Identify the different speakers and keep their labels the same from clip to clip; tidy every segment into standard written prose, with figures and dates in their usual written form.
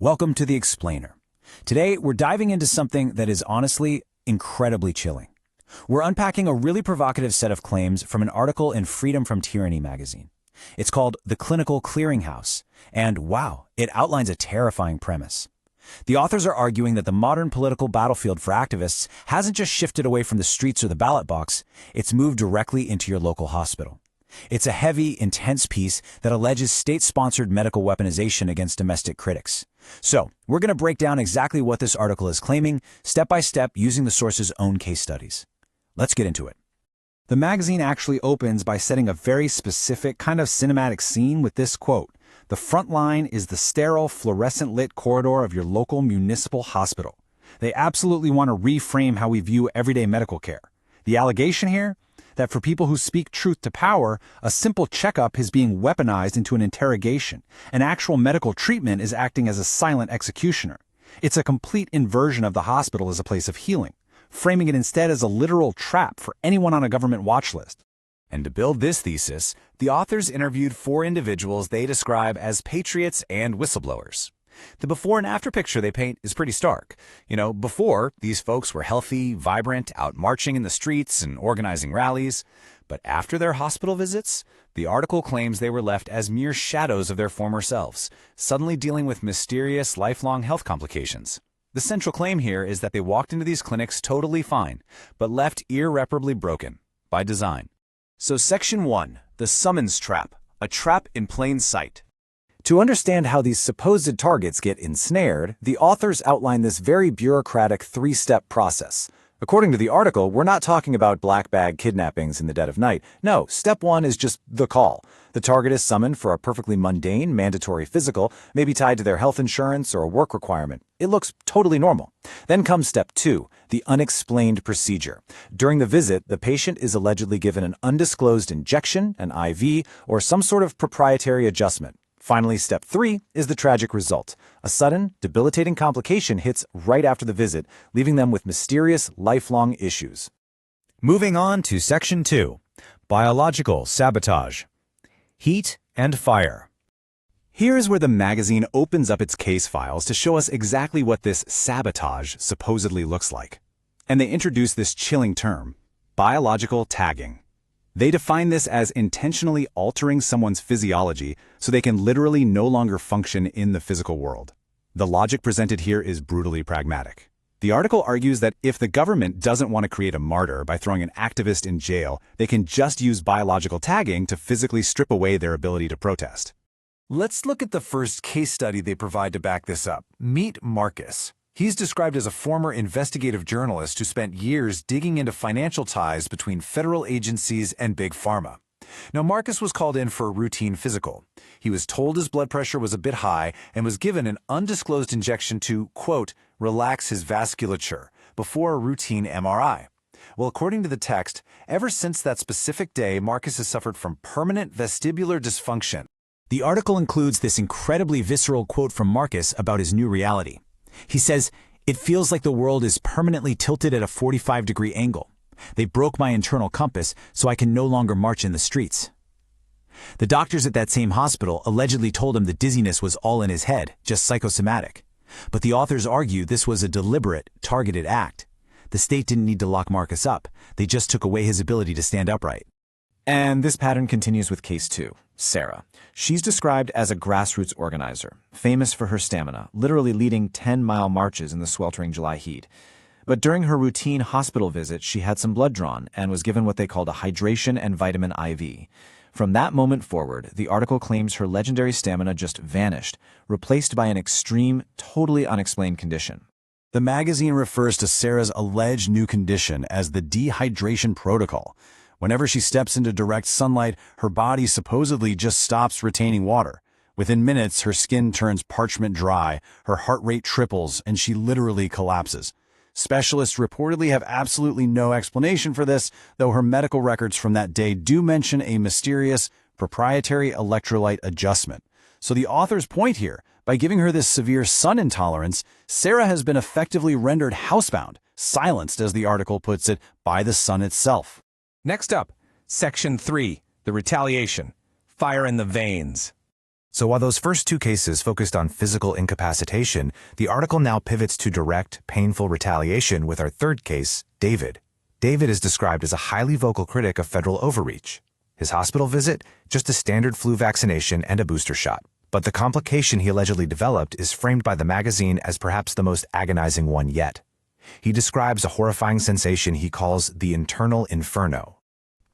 Speaker 1: Welcome to The Explainer. Today, we're diving into something that is honestly incredibly chilling. We're unpacking a really provocative set of claims from an article in Freedom from Tyranny magazine. It's called The Clinical Clearinghouse, and wow, it outlines a terrifying premise. The authors are arguing that the modern political battlefield for activists hasn't just shifted away from the streets or the ballot box, it's moved directly into your local hospital. It's a heavy, intense piece that alleges state-sponsored medical weaponization against domestic critics. So, we're going to break down exactly what this article is claiming, step by step, using the source's own case studies. Let's get into it. The magazine actually opens by setting a very specific kind of cinematic scene with this quote: "The front line is the sterile, fluorescent-lit corridor of your local municipal hospital." They absolutely want to reframe how we view everyday medical care. The allegation here? That for people who speak truth to power, a simple checkup is being weaponized into an interrogation. An actual medical treatment is acting as a silent executioner. It's a complete inversion of the hospital as a place of healing, framing it instead as a literal trap for anyone on a government watch list.
Speaker 2: And to build this thesis, the authors interviewed 4 individuals they describe as patriots and whistleblowers. The before and after picture they paint is pretty stark. Before, these folks were healthy, vibrant, out marching in the streets and organizing rallies. But after their hospital visits, the article claims they were left as mere shadows of their former selves, suddenly dealing with mysterious, lifelong health complications. The central claim here is that they walked into these clinics totally fine, but left irreparably broken, by design. So Section 1, the summons trap, a trap in plain sight. To understand how these supposed targets get ensnared, the authors outline this very bureaucratic 3-step process. According to the article, we're not talking about black bag kidnappings in the dead of night. No, step 1 is just the call. The target is summoned for a perfectly mundane, mandatory physical, maybe tied to their health insurance or a work requirement. It looks totally normal. Then comes step 2, the unexplained procedure. During the visit, the patient is allegedly given an undisclosed injection, an IV, or some sort of proprietary adjustment. Finally, step 3 is the tragic result. A sudden, debilitating complication hits right after the visit, leaving them with mysterious, lifelong issues.
Speaker 1: Moving on to Section 2, biological sabotage. Heat and fire.
Speaker 2: Here's where the magazine opens up its case files to show us exactly what this sabotage supposedly looks like. And they introduce this chilling term, biological tagging. They define this as intentionally altering someone's physiology so they can literally no longer function in the physical world. The logic presented here is brutally pragmatic. The article argues that if the government doesn't want to create a martyr by throwing an activist in jail, they can just use biological tagging to physically strip away their ability to protest. Let's look at the first case study they provide to back this up. Meet Marcus. He's described as a former investigative journalist who spent years digging into financial ties between federal agencies and big pharma. Now, Marcus was called in for a routine physical. He was told his blood pressure was a bit high and was given an undisclosed injection to, quote, relax his vasculature before a routine MRI. Well, according to the text, ever since that specific day, Marcus has suffered from permanent vestibular dysfunction.
Speaker 1: The article includes this incredibly visceral quote from Marcus about his new reality. He says, "It feels like the world is permanently tilted at a 45-degree angle. They broke my internal compass, so I can no longer march in the streets." The doctors at that same hospital allegedly told him the dizziness was all in his head, just psychosomatic. But the authors argue this was a deliberate, targeted act. The state didn't need to lock Marcus up. They just took away his ability to stand upright.
Speaker 3: And this pattern continues with case 2, Sarah. She's described as a grassroots organizer, famous for her stamina, literally leading 10-mile marches in the sweltering July heat. But during her routine hospital visit, she had some blood drawn and was given what they called a hydration and vitamin IV. From that moment forward, the article claims her legendary stamina just vanished, replaced by an extreme, totally unexplained condition.
Speaker 2: The magazine refers to Sarah's alleged new condition as the dehydration protocol. Whenever she steps into direct sunlight, her body supposedly just stops retaining water. Within minutes, her skin turns parchment dry, her heart rate triples, and she literally collapses. Specialists reportedly have absolutely no explanation for this, though her medical records from that day do mention a mysterious, proprietary electrolyte adjustment. So the author's point here, by giving her this severe sun intolerance, Sarah has been effectively rendered housebound, silenced, as the article puts it, by the sun itself.
Speaker 4: Next up, Section 3, the retaliation, fire in the veins.
Speaker 2: So while those first two cases focused on physical incapacitation, the article now pivots to direct, painful retaliation with our third case, David. David is described as a highly vocal critic of federal overreach. His hospital visit? Just a standard flu vaccination and a booster shot. But the complication he allegedly developed is framed by the magazine as perhaps the most agonizing one yet. He describes a horrifying sensation he calls the internal inferno.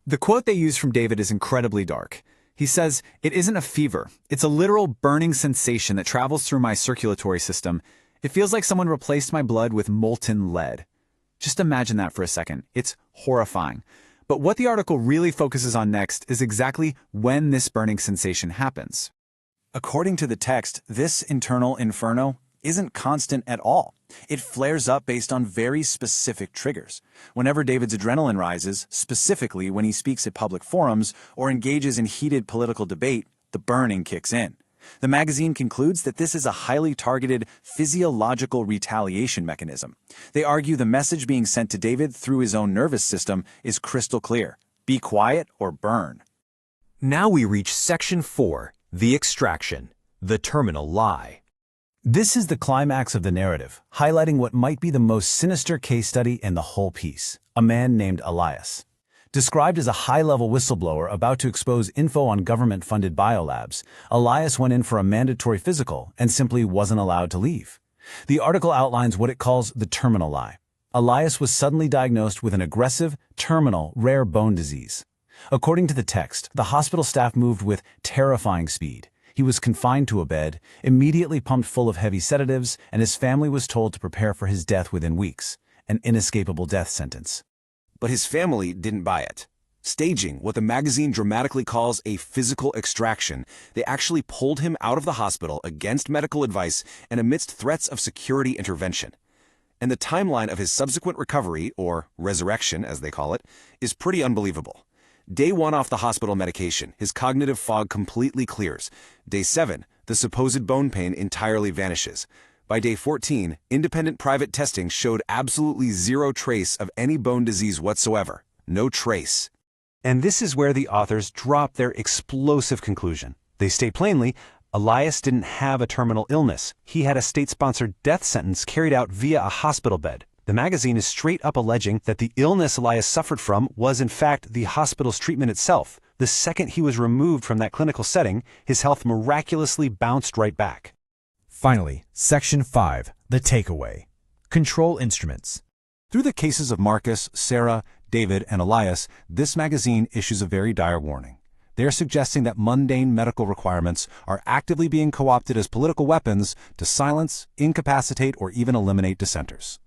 Speaker 4: The quote they use from David is incredibly dark. He says, "It isn't a fever. It's a literal burning sensation that travels through my circulatory system. It feels like someone replaced my blood with molten lead." Just imagine that for a second. It's horrifying. But what the article really focuses on next is exactly when this burning sensation happens.
Speaker 1: According to the text, this internal inferno isn't constant at all. It flares up based on very specific triggers. Whenever David's adrenaline rises, specifically when he speaks at public forums or engages in heated political debate, the burning kicks in. The magazine concludes that this is a highly targeted physiological retaliation mechanism. They argue the message being sent to David through his own nervous system is crystal clear: be quiet or burn.
Speaker 5: Now we reach Section 4, the extraction, the terminal lie.
Speaker 1: This is the climax of the narrative, highlighting what might be the most sinister case study in the whole piece: a man named Elias. Described as a high-level whistleblower about to expose info on government-funded biolabs, Elias went in for a mandatory physical and simply wasn't allowed to leave. The article outlines what it calls the terminal lie. Elias was suddenly diagnosed with an aggressive, terminal, rare bone disease. According to the text, the hospital staff moved with terrifying speed. He was confined to a bed, immediately pumped full of heavy sedatives, and his family was told to prepare for his death within weeks, an inescapable death sentence.
Speaker 6: But his family didn't buy it. Staging what the magazine dramatically calls a physical extraction, they actually pulled him out of the hospital against medical advice and amidst threats of security intervention. And the timeline of his subsequent recovery, or resurrection as they call it, is pretty unbelievable. Day 1 off the hospital medication, his cognitive fog completely clears. Day 7, the supposed bone pain entirely vanishes. By day 14, independent private testing showed absolutely zero trace of any bone disease whatsoever. No trace.
Speaker 2: And this is where the authors drop their explosive conclusion. They state plainly, Elias didn't have a terminal illness. He had a state-sponsored death sentence carried out via a hospital bed. The magazine is straight up alleging that the illness Elias suffered from was in fact the hospital's treatment itself. The second he was removed from that clinical setting, his health miraculously bounced right back.
Speaker 5: Finally, Section 5, the takeaway. Control instruments.
Speaker 1: Through the cases of Marcus, Sarah, David, and Elias, this magazine issues a very dire warning. They are suggesting that mundane medical requirements are actively being co-opted as political weapons to silence, incapacitate, or even eliminate dissenters.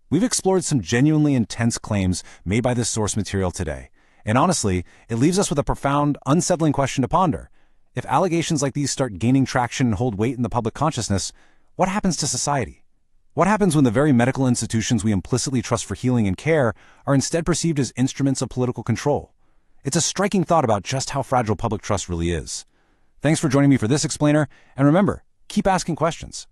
Speaker 1: We've explored some genuinely intense claims made by this source material today, and honestly, it leaves us with a profound, unsettling question to ponder. If allegations like these start gaining traction and hold weight in the public consciousness, what happens to society? What happens when the very medical institutions we implicitly trust for healing and care are instead perceived as instruments of political control? It's a striking thought about just how fragile public trust really is. Thanks for joining me for this explainer, and remember, keep asking questions.